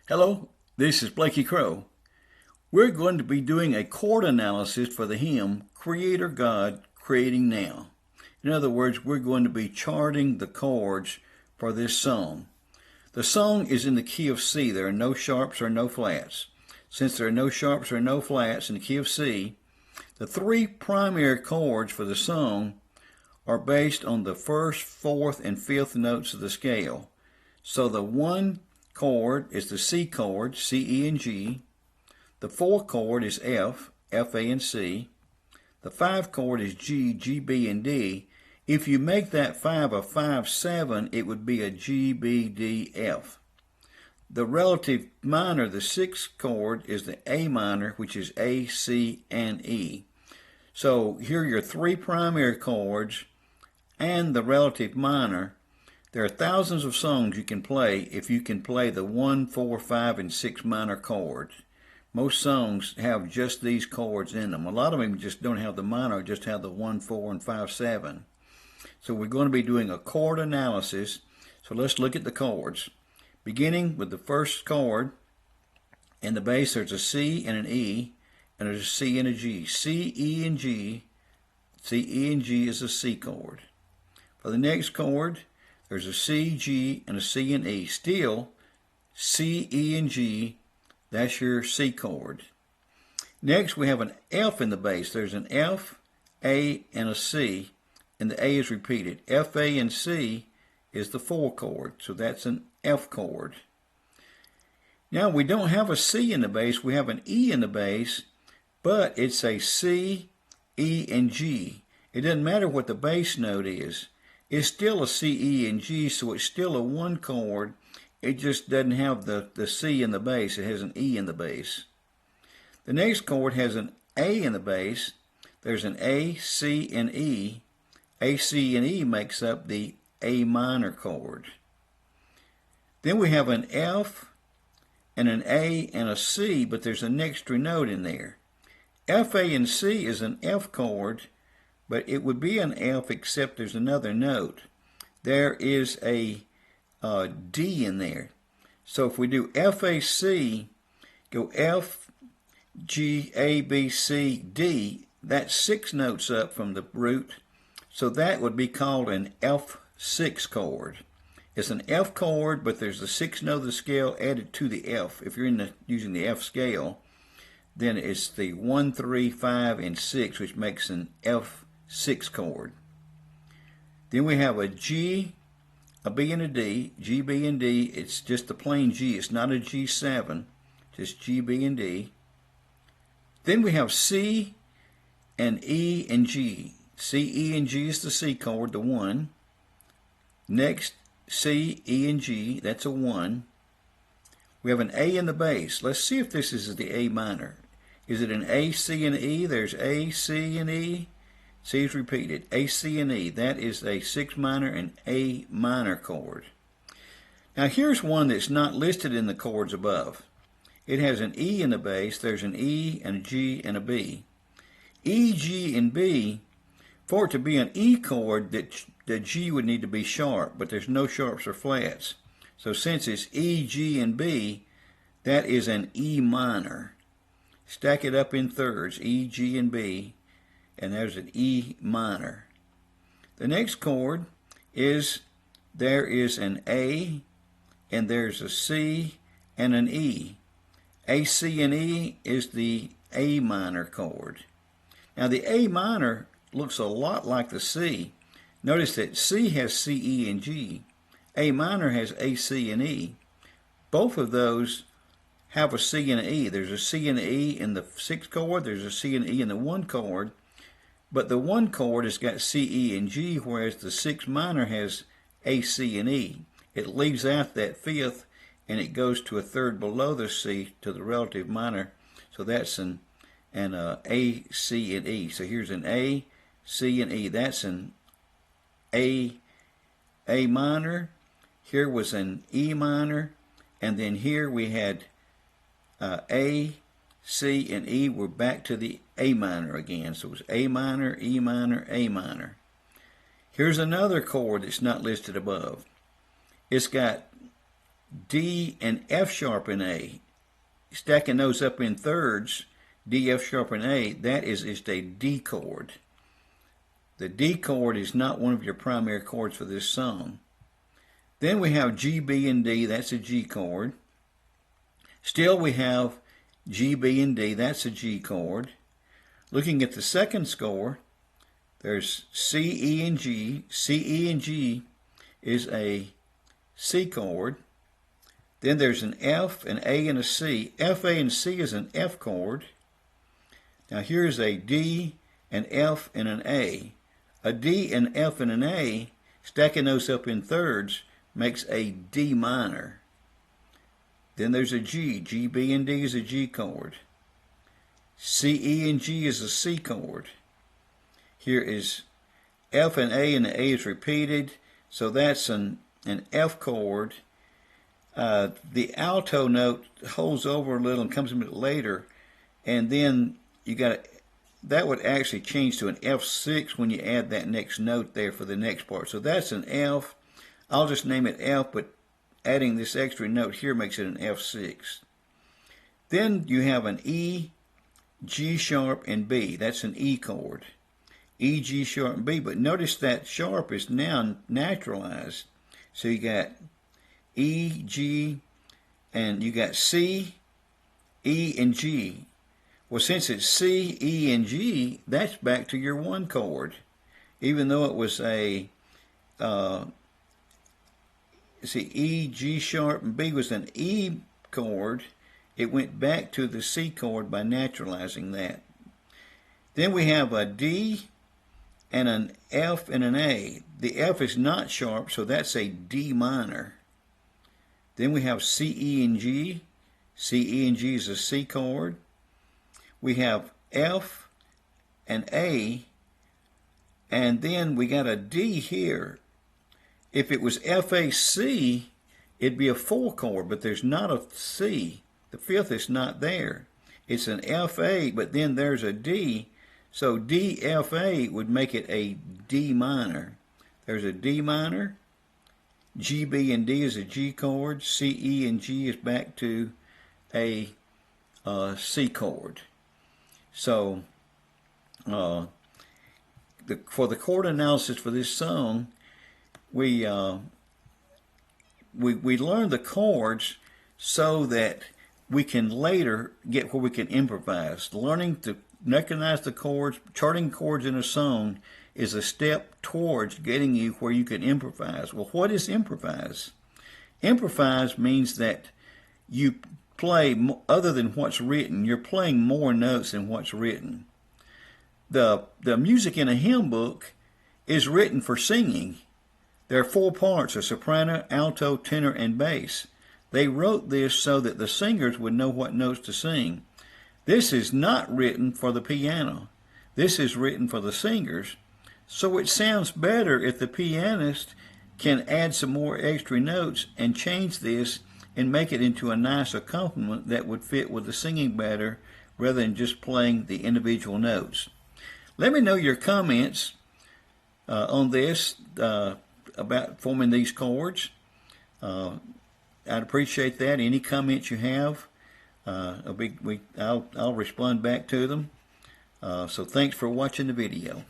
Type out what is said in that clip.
Hello, this is Blakey Crow. We're going to be doing a chord analysis for the hymn Creator God Creating Now. In other words, we're going to be charting the chords for this song. The song is in the key of C. There are no sharps or no flats. Since there are no sharps or no flats in the key of C, the three primary chords for the song are based on the first, fourth, and fifth notes of the scale. So the one chord is the C chord, C, E, and G. The 4 chord is F, F, A, and C. The 5 chord is G, G, B, and D. If you make that 5 a 5, 7, it would be a G, B, D, F. The relative minor, the 6th chord, is the A minor, which is A, C, and E. So here are your three primary chords and the relative minor. There are thousands of songs you can play if you can play the 1, 4, 5, and 6 minor chords. Most songs have just these chords in them. A lot of them just don't have the minor, just have the 1, 4, and 5, 7. So we're going to be doing a chord analysis. So let's look at the chords. Beginning with the first chord, in the bass there's a C and an E, and there's a C and a G. C, E, and G. C, E, and G is a C chord. For the next chord, there's a C, G, and a C and E. Still, C, E, and G, that's your C chord. Next, we have an F in the bass. There's an F, A, and a C, and the A is repeated. F, A, and C is the 4 chord, so that's an F chord. Now, we don't have a C in the bass. We have an E in the bass, but it's a C, E, and G. It doesn't matter what the bass note is. It's still a C, E, and G, so it's still a 1 chord. It just doesn't have the C in the bass. It has an E in the bass. The next chord has an A in the bass. There's an A, C, and E. A, C, and E makes up the A minor chord. Then we have an F and an A and a C, but there's an extra note in there. F, A, and C is an F chord, but it would be an F except there's another note. There is a D in there. So if we do F, A, C, go F, G, A, B, C, D, that's 6 notes up from the root. So that would be called an F6 chord. It's an F chord, but there's the 6th note of the scale added to the F. If you're using the F scale, then it's the 1, 3, 5, and 6, which makes an F6 chord. Then we have a G, a B, and a D. G, B, and D. It's just a plain G. It's not a G7, just G, B, and D. Then we have C and E and G. C, E, and G is the C chord, the 1. Next, C, E, and G. That's a 1. We have an A in the bass. Let's see if this is the A minor. Is it an A, C, and E? There's A, C, and E. C is repeated. A, C, and E. That is a 6 minor and A minor chord. Now here's one that's not listed in the chords above. It has an E in the bass. There's an E and a G and a B. E, G, and B, for it to be an E chord, the G would need to be sharp, but there's no sharps or flats. So since it's E, G, and B, that is an E minor. Stack it up in thirds, E, G, and B, and there's an E minor. The next chord is, there is an A, and there's a C, and an E. A, C, and E is the A minor chord. Now the A minor looks a lot like the C. Notice that C has C, E, and G. A minor has A, C, and E. Both of those have a C and an E. There's a C and an E in the 6th chord. There's a C and an E in the 1 chord. But the 1 chord has got C, E, and G, whereas the 6 minor has A, C, and E. It leaves out that 5th, and it goes to a 3rd below the C to the relative minor. So that's an A, C, and E. So here's an A, C, and E. That's an A minor. Here was an E minor. And then here we had A, C, and E. We're back to the A minor again. So it was A minor, E minor, A minor. Here's another chord that's not listed above. It's got D and F sharp and A. Stacking those up in thirds, D, F sharp, and A, that is just a D chord. The D chord is not one of your primary chords for this song. Then we have G, B, and D, that's a G chord. Still we have G, B, and D, that's a G chord. Looking at the second score, there's C, E, and G. C, E, and G is a C chord. Then there's an F, an A, and a C. F, A, and C is an F chord. Now here's a D, an F, and an A. A D, an F, and an A, stacking those up in thirds, makes a D minor. Then there's a G. G, B, and D is a G chord. C, E, and G is a C chord. Here is F and A the A is repeated, so that's an F chord. The alto note holds over a little and comes a bit later, and then you got that would actually change to an F6 when you add that next note there for the next part. So that's an F. I'll just name it F, but adding this extra note here makes it an F6. Then you have an E, G sharp, and B. That's an E chord. E, G sharp, and B. But notice that sharp is now naturalized. So you got E, G, and you got C, E, and G. Well, since it's C, E, and G, that's back to your one chord. Even though it was a, E, G sharp, and B was an E chord, it went back to the C chord by naturalizing that. Then we have a D and an F and an A. The F is not sharp, so that's a D minor. Then we have C, E, and G. C, E, and G is a C chord. We have F and A, and then we got a D here. If it was F, A, C, it'd be a 4 chord, but there's not a C. The fifth is not there. It's an F, A, but then there's a D, so D, F, A would make it a D minor. There's a D minor. G, B, and D is a G chord. C, E, and G is back to a C chord. So for the chord analysis for this song, we learn the chords so that we can later get where we can improvise. Learning to recognize the chords, charting chords in a song is a step towards getting you where you can improvise. Well, what is improvise? Improvise means that you play other than what's written. You're playing more notes than what's written. The music in a hymn book is written for singing. There are 4 parts: a soprano, alto, tenor, and bass. They wrote this so that the singers would know what notes to sing. This is not written for the piano. This is written for the singers. So it sounds better if the pianist can add some more extra notes and change this and make it into a nice accompaniment that would fit with the singing better rather than just playing the individual notes. Let me know your comments on this about forming these chords. I'd appreciate that. Any comments you have, I'll respond back to them. So thanks for watching the video.